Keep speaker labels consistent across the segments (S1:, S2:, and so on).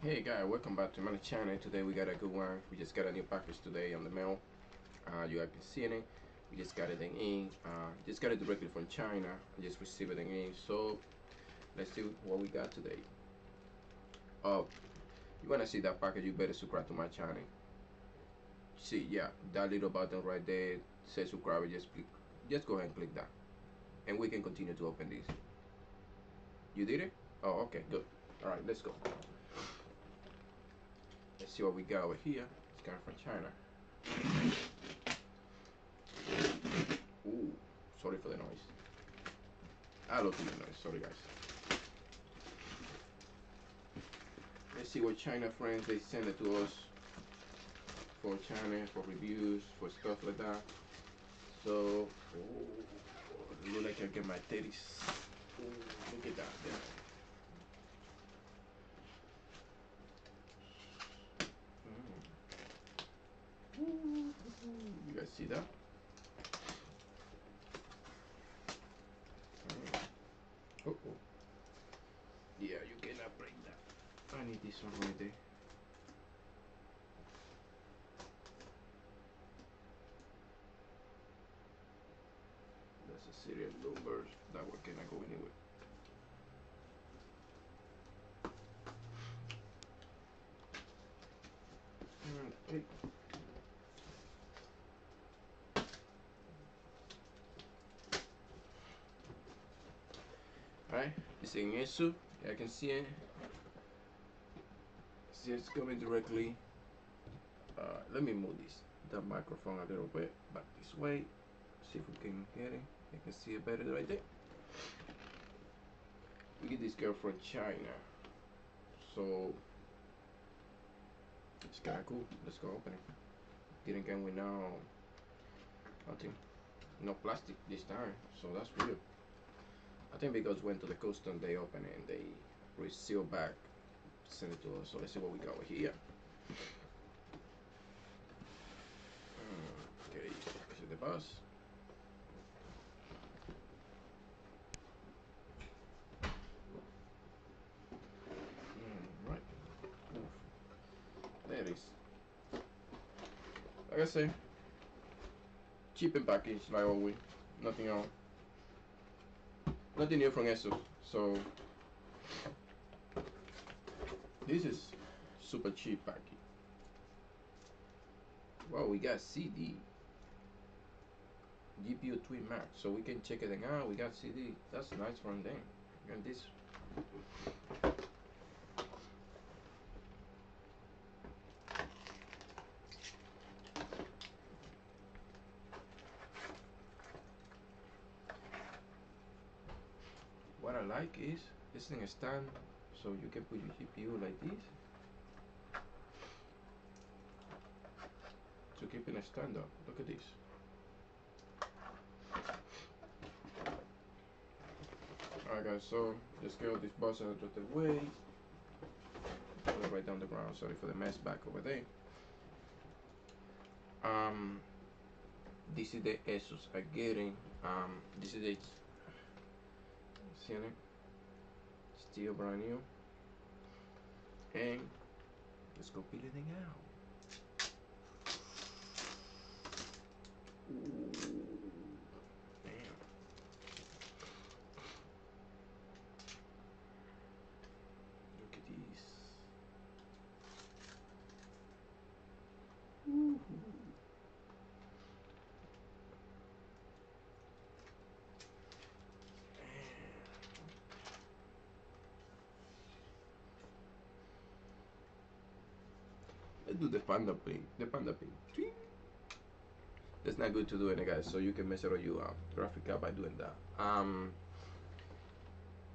S1: Hey guys, welcome back to my channel. Today we got a good one. We just got a new package today on the mail. You have been seeing it. We just got it in. Just got it directly from China. I just received it in. So let's see what we got today. You wanna see that package? You better subscribe to my channel. See, yeah, that little button right there says subscribe. Just go ahead and click that, and we can continue to open this. You did it? Oh, okay, good. All right, let's go. Let's see what we got over here. It's coming from China. Ooh, sorry for the noise. I love the noise. Sorry, guys. Let's see what China friends they send it to us for China, for reviews, for stuff like that. So, it look like I get my teddies. Ooh, look at that there. You guys see that? Oh, yeah, you cannot break that. I need this one right there. That's a serial number. That one cannot go anywhere. Okay. Alright, it's in ASUS. I can see it. See, it's coming directly. Let me move the microphone a little bit back this way. See if we can get it. You can see it better right there. We get this girl from China, so it's kind of cool. Let's go open it. Didn't come with nothing, no plastic this time, so that's weird. I think because went to the custom, they open it and they reseal back, send it to us. So let's see what we got over here. Okay, this is the bus. Right. Oof. There it is. Like I say, cheap and packaged like always. Nothing else. Nothing new from ASUS. So this is super cheap package. Wow, we got CD, GPU 3 Max, so we can check it out. We got CD. That's nice from them. And this. What I like is this thing is stand, so you can put your GPU like this to keep it a stand up. Look at this. Alright guys, so just get all this box out of the way. Put it right down the ground. Sorry for the mess back over there. This is the ASUS I'm getting. This is it. See it? Still brand new. And let's go peel it out. Ooh, damn. Look at these. Ooh. Let's do the panda pin. The panda pin. That's not good to do it, guys. So you can mess around your graphic card by doing that. I'm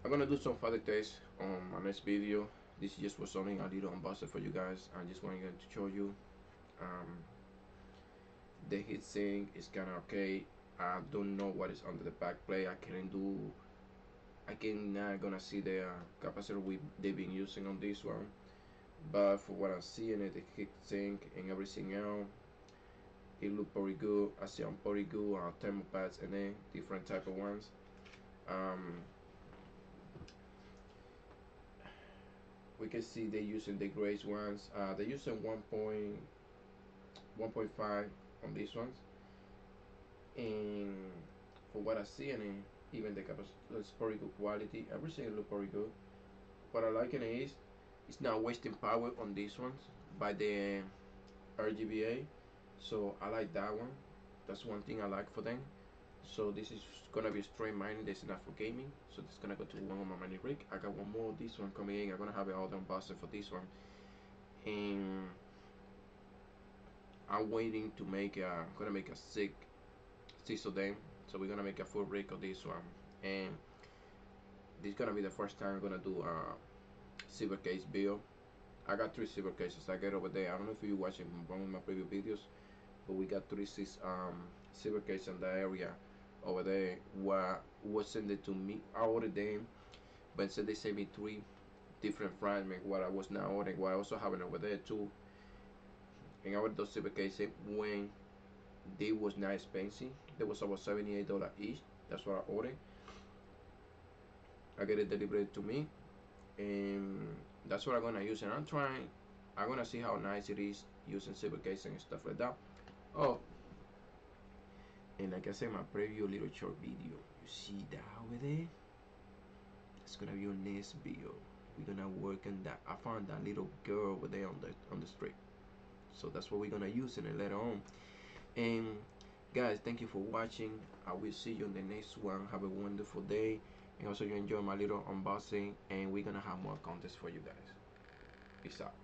S1: gonna do some further tests on my next video. This just was something a little unboxing for you guys. I just wanted to show you. The heatsink is kind of okay. I don't know what is under the back plate. I cannot gonna see the capacitor they've been using on this one. But for what I'm seeing, the heatsink and everything else, it look pretty good. I see on pretty good thermal pads and then different type of ones. we can see they're using the grace ones. They're using 1.5 on these ones, and for what I see, and even the capacity, it's pretty good quality. Everything looks pretty good. What I like it is it's not wasting power on these ones by the RGBA, so I like that one. That's one thing I like for them. So this is gonna be straight mining. This is not for gaming, so this is gonna go to one of my mining rig. I got one more. This one coming in. I'm gonna have it all unboxed for this one, and I'm waiting to make a. I'm gonna make a six of them. So we're gonna make a full rig of this one, and this is gonna be the first time I'm gonna do a silver case build. I got 3 silver cases I get over there. I don't know if you're watching one of my previous videos, but we got 3 silver cases in the area over there. What was sent it to me, I ordered them, but said they sent me 3 different fragments what I was not ordering, what I also having over there too. And I ordered those silver cases when they was not expensive. They was about $78 each. That's what I ordered. I get it delivered to me, and that's what I'm gonna use. And I'm gonna see how nice it is using silver casing and stuff like that. Oh, and like I said, my preview little short video, you see that over there? That's gonna be your next video. We're gonna work on that. I found that little girl over there on the street, so that's what we're gonna use in it later on. And guys, thank you for watching. I will see you in the next one. Have a wonderful day, and also you enjoy my little unboxing, and we're gonna have more contests for you guys. Peace out.